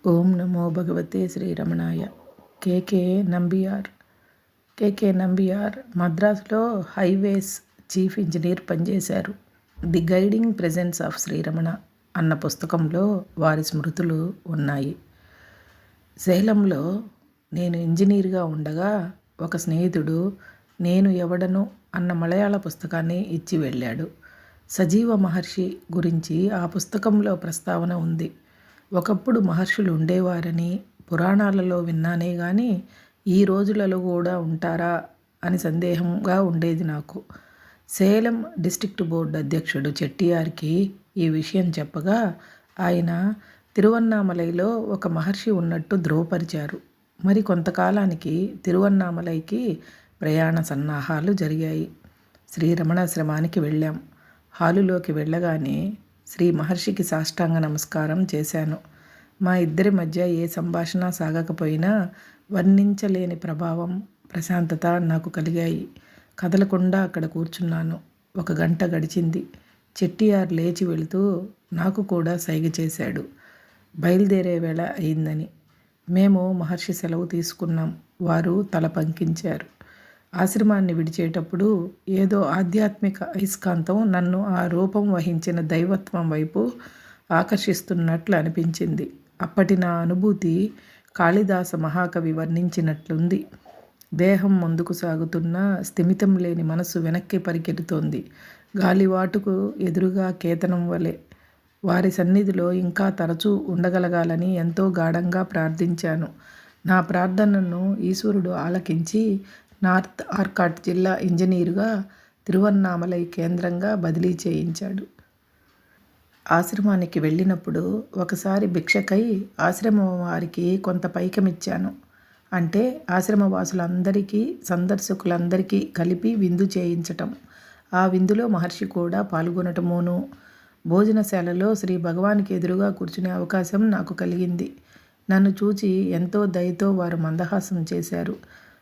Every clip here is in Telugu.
ఓం నమో భగవతే శ్రీరమణాయ. కేకే నంబియార్. మద్రాసులో హైవేస్ చీఫ్ ఇంజనీర్ పనిచేశారు. The guiding presence of Sriramana అన్న పుస్తకంలో వారి స్మృతులు ఉన్నాయి. సేలంలో నేను ఇంజనీర్గా ఉండగా ఒక స్నేహితుడు నేను ఎవడను అన్న మలయాళ పుస్తకాన్ని ఇచ్చి వెళ్ళాడు. సజీవ మహర్షి గురించి ఆ పుస్తకంలో ప్రస్తావన ఉంది. ఒకప్పుడు మహర్షులు ఉండేవారని పురాణాలలో విన్నానే కానీ ఈ రోజులలో కూడా ఉంటారా అని సందేహంగా ఉండేది నాకు. సేలం డిస్ట్రిక్ట్ బోర్డు అధ్యక్షుడు చెట్టియార్కి ఈ విషయం చెప్పగా ఆయన తిరువన్నామలైలో ఒక మహర్షి ఉన్నట్టు ధృవపరిచారు. మరి కొంతకాలానికి తిరువన్నామలైకి ప్రయాణ సన్నాహాలు జరిగాయి. శ్రీ రమణాశ్రమానికి వెళ్ళాం. హాలులోకి వెళ్ళగానే శ్రీ మహర్షికి సాష్టాంగ నమస్కారం చేశాను. మా ఇద్దరి మధ్య ఏ సంభాషణ సాగకపోయినా వర్ణించలేని ప్రభావం, ప్రశాంతత నాకు కలిగాయి. కదలకుండా అక్కడ కూర్చున్నాను. 1 గంట గడిచింది. చెట్టియార్ లేచి వెళుతూ నాకు కూడా సైగ చేశాడు, బయలుదేరే వేళ అయిందని. మేము మహర్షి సెలవు తీసుకున్నాం. వారు తల పంకించారు. ఆశ్రమాన్ని విడిచేటప్పుడు ఏదో ఆధ్యాత్మిక అయస్కాంతం నన్ను ఆ రూపం వహించిన దైవత్వం వైపు ఆకర్షిస్తున్నట్లు అనిపించింది. అప్పటి నా అనుభూతి కాళిదాస మహాకవి వర్ణించినట్లుంది. దేహం ముందుకు సాగుతున్న స్థిమితం లేని మనస్సు వెనక్కి పరిగెడుతోంది. గాలివాటుకు ఎదురుగా కేతనం వలె. వారి సన్నిధిలో ఇంకా తరచూ ఉండగలగాలని ఎంతో గాఢంగా ప్రార్థించాను. నా ప్రార్థనను ఈశ్వరుడు ఆలకించి నార్త్ ఆర్కాట్ జిల్లా ఇంజనీరుగా తిరువన్నామలై కేంద్రంగా బదిలీ చేయించాడు. ఆశ్రమానికి వెళ్ళినప్పుడు ఒకసారి భిక్షకై ఆశ్రమం వారికి కొంత పైకమిచ్చాను. అంటే ఆశ్రమవాసులందరికీ, సందర్శకులందరికీ కలిపి విందు చేయించటం. ఆ విందులో మహర్షి కూడా పాల్గొనటమూను. భోజనశాలలో శ్రీ భగవానికి ఎదురుగా కూర్చునే అవకాశం నాకు కలిగింది. నన్ను చూచి ఎంతో దయతో వారు మందహాసం చేశారు.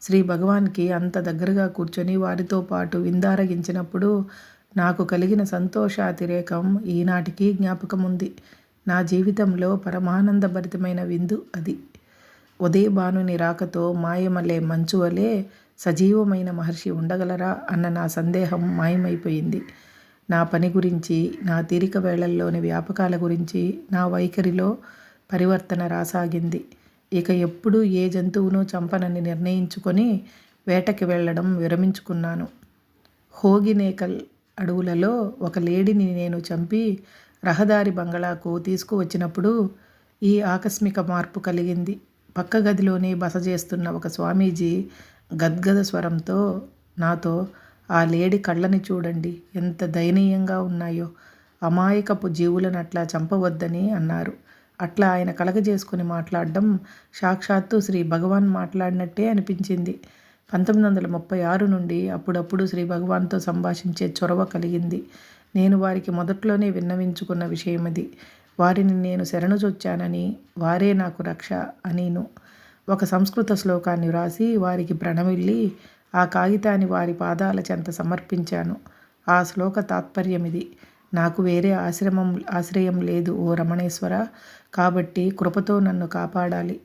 శ్రీ భగవాన్కి అంత దగ్గరగా కూర్చొని వారితో పాటు విందారగించినప్పుడు నాకు కలిగిన సంతోషాతిరేకం ఈనాటికి జ్ఞాపకం ఉంది. నా జీవితంలో పరమానందభరితమైన విందు అది. ఉదయభానుని రాకతో మాయమలే మంచువలే సజీవమైన మహర్షి ఉండగలరా అన్న నా సందేహం మాయమైపోయింది. నా పని గురించి, నా తీరిక వేళల్లోని వ్యాపకాల గురించి నా వైఖరిలో పరివర్తన రాసాగింది. ఇక ఎప్పుడూ ఏ జంతువును చంపనని నిర్ణయించుకొని వేటకి వెళ్ళడం విరమించుకున్నాను. హోగినేకల్ అడవులలో ఒక లేడీని నేను చంపి రహదారి బంగళాకు తీసుకువచ్చినప్పుడు ఈ ఆకస్మిక మార్పు కలిగింది. పక్క గదిలోనే బస చేస్తున్న ఒక స్వామీజీ గద్గద స్వరంతో నాతో, ఆ లేడీ కళ్ళని చూడండి, ఎంత దయనీయంగా ఉన్నాయో, అమాయకపు జీవులను అట్లా చంపవద్దని అన్నారు. అట్లా ఆయన కలగజేసుకుని మాట్లాడడం సాక్షాత్తు శ్రీ భగవాన్ మాట్లాడినట్టే అనిపించింది. 1936 నుండి అప్పుడప్పుడు శ్రీ భగవాన్తో సంభాషించే చొరవ కలిగింది. నేను వారికి మొదట్లోనే విన్నవించుకున్న విషయమది. వారిని నేను శరణుజొచ్చానని, వారే నాకు రక్ష అనిను. ఒక సంస్కృత శ్లోకాన్ని వ్రాసి వారికి ప్రణమిల్లి ఆ కాగితాన్ని వారి పాదాల చెంత సమర్పించాను. ఆ శ్లోక తాత్పర్యమిది: నాకు వేరే ఆశ్రయం లేదు ఓ రమణేశ్వర, కాబట్టి కృపతో నన్ను కాపాడాలి.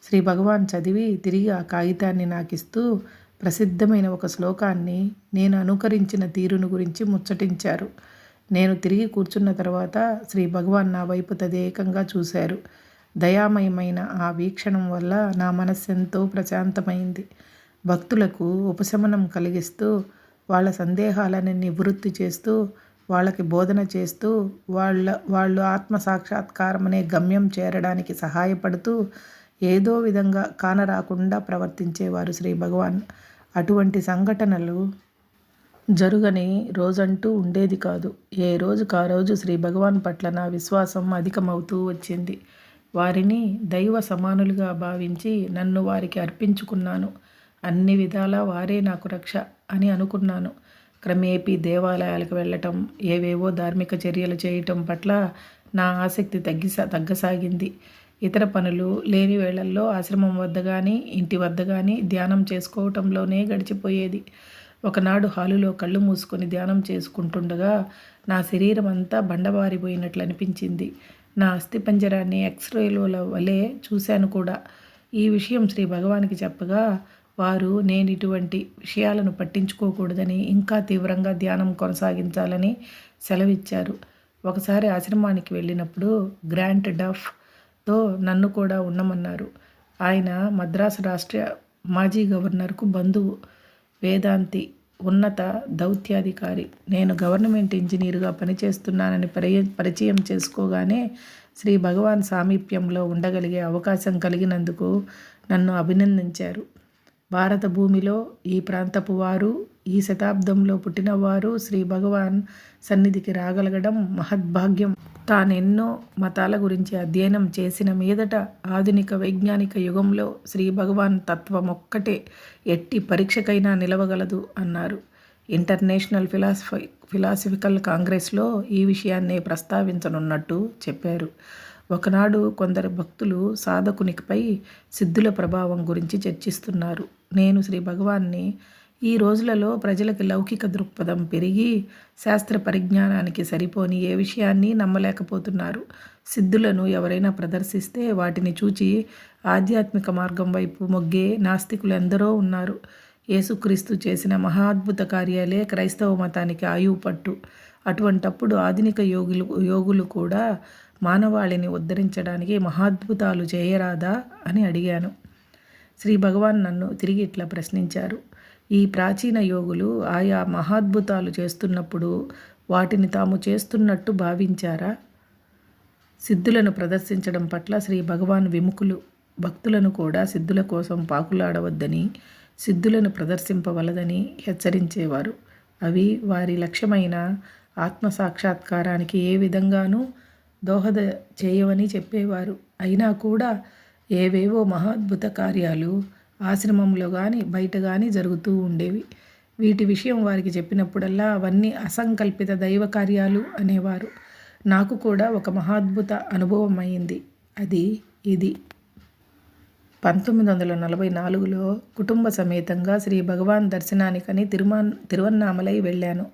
శ్రీ భగవాన్ చదివి తిరిగి ఆ కాగితాన్ని నాకిస్తూ ప్రసిద్ధమైన ఒక శ్లోకాన్ని, నేను అనుకరించిన తీరును గురించి ముచ్చటించారు. నేను తిరిగి కూర్చున్న తర్వాత శ్రీ భగవాన్ నా వైపు తదేకంగా చూశారు. దయామయమైన ఆ వీక్షణం వల్ల నా మనస్సెంతో ప్రశాంతమైంది. భక్తులకు ఉపశమనం కలిగిస్తూ, వాళ్ళ సందేహాలని నివృత్తి చేస్తూ, వాళ్ళకి బోధన చేస్తూ, వాళ్ళు ఆత్మసాక్షాత్కారం అనే గమ్యం చేరడానికి సహాయపడుతూ ఏదో విధంగా కానరాకుండా ప్రవర్తించేవారు శ్రీ భగవాన్. అటువంటి సంఘటనలు జరుగని రోజంటూ ఉండేది కాదు. ఏ రోజుకు ఆ రోజు శ్రీ భగవాన్ పట్ల నా విశ్వాసం అధికమవుతూ వచ్చింది. వారిని దైవ సమానులుగా భావించి నన్ను వారికి అర్పించుకున్నాను. అన్ని విధాలా వారే నాకు రక్ష అని అనుకున్నాను. క్రమేపీ దేవాలయాలకు వెళ్ళటం, ఏవేవో ధార్మిక చర్యలు చేయటం పట్ల నా ఆసక్తి తగ్గసాగింది. ఇతర పనులు లేని వేళల్లో ఆశ్రమం వద్ద కానీ, ఇంటి వద్ద కానీ ధ్యానం చేసుకోవటంలోనే గడిచిపోయేది. ఒకనాడు హాలులో కళ్ళు మూసుకొని ధ్యానం చేసుకుంటుండగా నా శరీరం అంతా బండబారిపోయినట్లు అనిపించింది. నా అస్థిపంజరాన్ని ఎక్స్రేల వలె చూశాను కూడా. ఈ విషయం శ్రీ భగవాన్కి చెప్పగా వారు నేను ఇటువంటి విషయాలను పట్టించుకోకూడదని, ఇంకా తీవ్రంగా ధ్యానం కొనసాగించాలని సెలవిచ్చారు. ఒకసారి ఆశ్రమానికి వెళ్ళినప్పుడు గ్రాంట్ డఫ్తో నన్ను కూడా ఉండమన్నారు. ఆయన మద్రాసు రాష్ట్ర మాజీ గవర్నర్కు బంధువు, వేదాంతి, ఉన్నత దౌత్యాధికారి. నేను గవర్నమెంట్ ఇంజనీరుగా పనిచేస్తున్నానని పరిచయం చేసుకోగానే శ్రీ భగవాన్ సామీప్యంలో ఉండగలిగే అవకాశం కలిగినందుకు నన్ను అభినందించారు. భారత భూమిలో ఈ ప్రాంతపు వారు, ఈ శతాబ్దంలో పుట్టినవారు శ్రీ భగవాన్ సన్నిధికి రాగలగడం మహద్భాగ్యం. తానెన్నో మతాల గురించి అధ్యయనం చేసిన మీదట ఆధునిక వైజ్ఞానిక యుగంలో శ్రీ భగవాన్ తత్వం ఒక్కటే ఎట్టి పరీక్షకైనా నిలవగలదు అన్నారు. ఇంటర్నేషనల్ ఫిలాసఫికల్ కాంగ్రెస్లో ఈ విషయాన్నే ప్రస్తావించనున్నట్టు చెప్పారు. ఒకనాడు కొందరు భక్తులు సాధకునిపై సిద్ధుల ప్రభావం గురించి చర్చిస్తున్నారు. నేను శ్రీ భగవాన్ని ఈ రోజులలో ప్రజలకి లౌకిక దృక్పథం పెరిగి శాస్త్ర పరిజ్ఞానానికి సరిపోని ఏ విషయాన్ని నమ్మలేకపోతున్నారు. సిద్ధులను ఎవరైనా ప్రదర్శిస్తే వాటిని చూచి ఆధ్యాత్మిక మార్గం వైపు మొగ్గే నాస్తికులు ఎందరో ఉన్నారు. యేసుక్రీస్తు చేసిన మహాద్భుత కార్యాలే క్రైస్తవ మతానికి ఆయువు పట్టు. అటువంటప్పుడు ఆధునిక యోగులు కూడా మానవాళిని ఉద్ధరించడానికి మహాద్భుతాలు చేయరాదా అని అడిగాను. శ్రీ భగవాన్ నన్ను తిరిగి ఇట్లా ప్రశ్నించారు. ఈ ప్రాచీన యోగులు ఆయా మహాద్భుతాలు చేస్తున్నప్పుడు వాటిని తాము చేస్తున్నట్టు భావించారా? సిద్ధులను ప్రదర్శించడం పట్ల శ్రీ భగవాన్ విముఖులు. భక్తులను కూడా సిద్ధుల కోసం పాకులాడవద్దని, సిద్ధులను ప్రదర్శింపవలదని హెచ్చరించేవారు. అవి వారి లక్ష్యమైన ఆత్మసాక్షాత్కారానికి ఏ విధంగానూ దోహద చేయవని చెప్పేవారు. అయినా కూడా ఏవేవో మహాద్భుత కార్యాలు ఆశ్రమంలో కానీ బయట కానీ జరుగుతూ ఉండేవి. వీటి విషయం వారికి చెప్పినప్పుడల్లా అవన్నీ అసంకల్పిత దైవ కార్యాలు అనేవారు. నాకు కూడా ఒక మహాద్భుత అనుభవం అయింది. అది ఇది. 1944లో కుటుంబ సమేతంగా శ్రీ భగవాన్ దర్శనానికని తిరువన్నామలై వెళ్ళాను.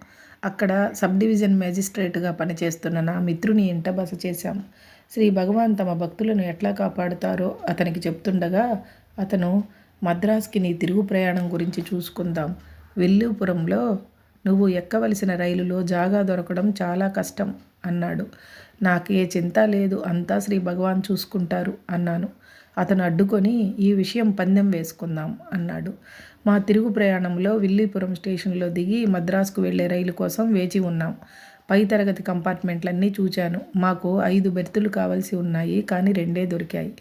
అక్కడ సబ్ డివిజన్ మేజిస్ట్రేట్గా పనిచేస్తున్న నా మిత్రుని ఇంట బస చేశాం. శ్రీ భగవాన్ తమ భక్తులను ఎట్లా కాపాడుతారో అతనికి చెప్తుండగా అతను మద్రాస్కి నీ తిరుగు ప్రయాణం గురించి చూసుకుందాం. విల్లుపురంలో నువ్వు ఎక్కవలసిన రైలులో జాగా దొరకడం చాలా కష్టం అన్నాడు. నాకే చింత లేదు, అంతా శ్రీ భగవాన్ చూసుకుంటారు అన్నాను. అతను అడ్డుకొని ఈ విషయం పందెం వేసుకుందాం అన్నాడు. మా తిరుగు ప్రయాణంలో విల్లీపురం స్టేషన్లో దిగి మద్రాసుకు వెళ్లే రైలు కోసం వేచి ఉన్నాం. పై తరగతి కంపార్ట్మెంట్లన్నీ చూచాను. మాకు 5 బెర్తులు కావాల్సి ఉన్నాయి, కానీ 2 దొరికాయి.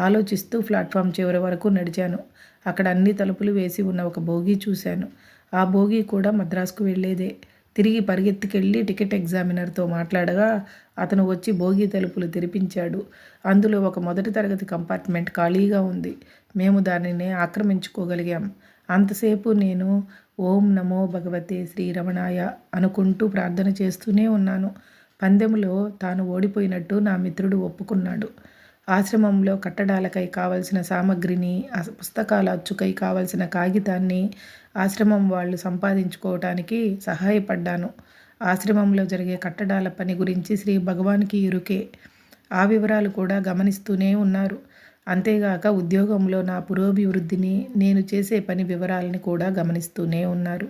ఆలోచిస్తూ ప్లాట్ఫామ్ చివరి వరకు నడిచాను. అక్కడ అన్ని తలుపులు వేసి ఉన్న ఒక బోగీ చూశాను. ఆ బోగీ కూడా మద్రాసుకు వెళ్లేదే. తిరిగి పరిగెత్తుకెళ్ళి టికెట్ ఎగ్జామినర్తో మాట్లాడగా అతను వచ్చి బోగీ తలుపులు తెరిపించాడు. అందులో ఒక మొదటి తరగతి కంపార్ట్మెంట్ ఖాళీగా ఉంది. మేము దానిని ఆక్రమించుకోగలిగాం. అంతసేపు నేను ఓం నమో భగవతే శ్రీరమణాయ అనుకుంటూ ప్రార్థన చేస్తూనే ఉన్నాను. పందెంలో తాను ఓడిపోయినట్టు నా మిత్రుడు ఒప్పుకున్నాడు. ఆశ్రమంలో కట్టడాలకై కావలసిన సామగ్రిని, పుస్తకాల అచ్చుకై కావలసిన కాగితాన్ని ఆశ్రమం వాళ్ళు సంపాదించుకోవటానికి సహాయపడ్డాను. ఆశ్రమంలో జరిగే కట్టడాల పని గురించి శ్రీ భగవాన్కి ఇరుకే. ఆ వివరాలు కూడా గమనిస్తూనే ఉన్నారు. అంతేగాక ఉద్యోగంలో నా పురోభివృద్ధిని, నేను చేసే పని వివరాలని కూడా గమనిస్తూనే ఉన్నారు.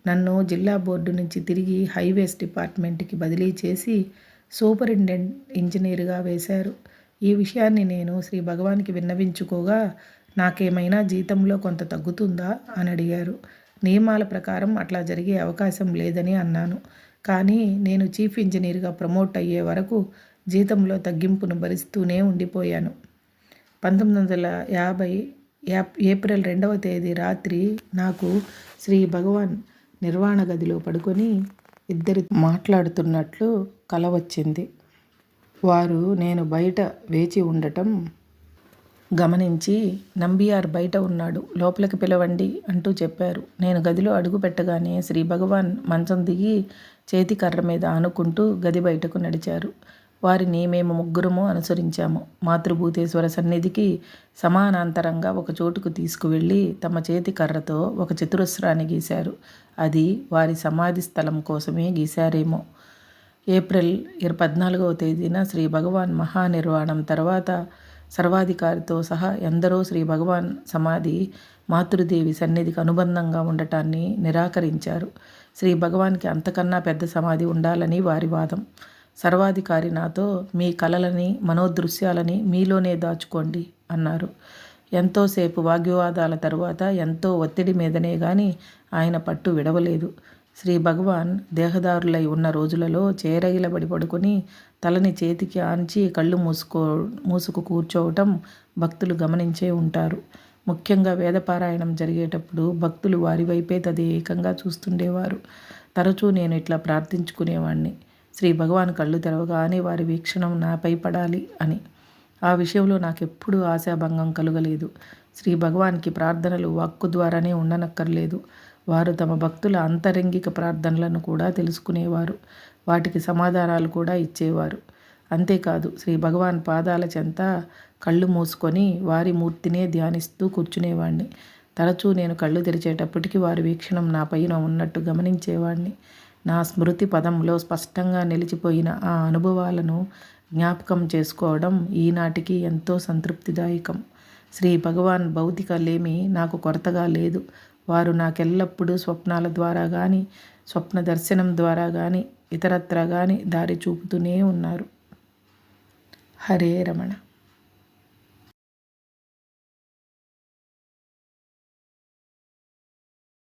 నన్ను జిల్లా బోర్డు నుంచి తిరిగి హైవేస్ డిపార్ట్మెంట్కి బదిలీ చేసి సూపరింటెండెంట్ ఇంజనీరుగా వేశారు. ఈ విషయాన్ని నేను శ్రీ భగవాన్కి విన్నవించుకోగా నాకేమైనా జీతంలో కొంత తగ్గుతుందా అని అడిగారు. నియమాల ప్రకారం అట్లా జరిగే అవకాశం లేదని అన్నాను. కానీ నేను చీఫ్ ఇంజనీర్గా ప్రమోట్ అయ్యే వరకు జీతంలో తగ్గింపును భరిస్తూనే ఉండిపోయాను. 1950 ఏప్రిల్ 2వ తేదీ రాత్రి నాకు శ్రీ భగవాన్ నిర్వాణ గదిలో పడుకొని ఇద్దరు మాట్లాడుతున్నట్లు కల వచ్చింది. వారు నేను బయట వేచి ఉండటం గమనించి నంబియార్ బయట ఉన్నాడు, లోపలికి పిలవండి అంటూ చెప్పారు. నేను గదిలో అడుగు పెట్టగానే శ్రీ భగవాన్ మంచం దిగి చేతి కర్ర మీద ఆనుకుంటూ గది బయటకు నడిచారు. వారిని మేము ముగ్గురము అనుసరించాము. మాతృభూతేశ్వర సన్నిధికి సమానాంతరంగా ఒక చోటుకు తీసుకువెళ్ళి తమ చేతి కర్రతో ఒక చతురస్రాన్ని గీశారు. అది వారి సమాధి స్థలం కోసమే గీశారేమో. ఏప్రిల్ 14వ తేదీన శ్రీ భగవాన్ మహానిర్వాణం తర్వాత సర్వాధికారితో సహా ఎందరో శ్రీ భగవాన్ సమాధి మాతృదేవి సన్నిధికి అనుబంధంగా ఉండటాన్ని నిరాకరించారు. శ్రీ భగవాన్కి అంతకన్నా పెద్ద సమాధి ఉండాలని వారి వాదం. సర్వాధికారి నాతో మీ కలలని మనోదృశ్యాలని మీలోనే దాచుకోండి అన్నారు. ఎంతోసేపు వాగ్వివాదాల తరువాత ఎంతో ఒత్తిడి మీదనే గాని ఆయన పట్టు విడవలేదు. శ్రీ భగవాన్ దేహదారులై ఉన్న రోజులలో చేరగిలబడి పడుకొని తలని చేతికి ఆంచి కళ్ళు మూసుకు కూర్చోవటం భక్తులు గమనించే ఉంటారు. ముఖ్యంగా వేదపారాయణం జరిగేటప్పుడు భక్తులు వారి వైపే తదేకంగా చూస్తుండేవారు. తరచూ నేను ఇట్లా ప్రార్థించుకునేవాణ్ణి, శ్రీ భగవాన్ కళ్ళు తెరవగానే వారి వీక్షణం నాపై పడాలి అని. ఆ విషయంలో నాకెప్పుడూ ఆశాభంగం కలుగలేదు. శ్రీ భగవాన్కి ప్రార్థనలు వాక్కు ద్వారానే ఉండనక్కర్లేదు. వారు తమ భక్తుల అంతరంగిక ప్రార్థనలను కూడా తెలుసుకునేవారు, వాటికి సమాధానాలు కూడా ఇచ్చేవారు. అంతేకాదు, శ్రీ భగవాన్ పాదాల చెంత కళ్ళు మూసుకొని వారి మూర్తినే ధ్యానిస్తూ కూర్చునేవాణ్ణి. తరచూ నేను కళ్ళు తెరిచేటప్పటికి వారి వీక్షణం నా పైన ఉన్నట్టు గమనించేవాణ్ణి. నా స్మృతి పదంలో స్పష్టంగా నిలిచిపోయిన ఆ అనుభవాలను జ్ఞాపకం చేసుకోవడం ఈనాటికి ఎంతో సంతృప్తిదాయకం. శ్రీ భగవాన్ భౌతిక లేమి నాకు కొరతగా లేదు. వారు నాకెల్లప్పుడూ స్వప్నాల ద్వారా కానీ, స్వప్న దర్శనం ద్వారా కానీ, ఇతరత్రా కానీ దారి చూపుతూనే ఉన్నారు. హరే రమణ.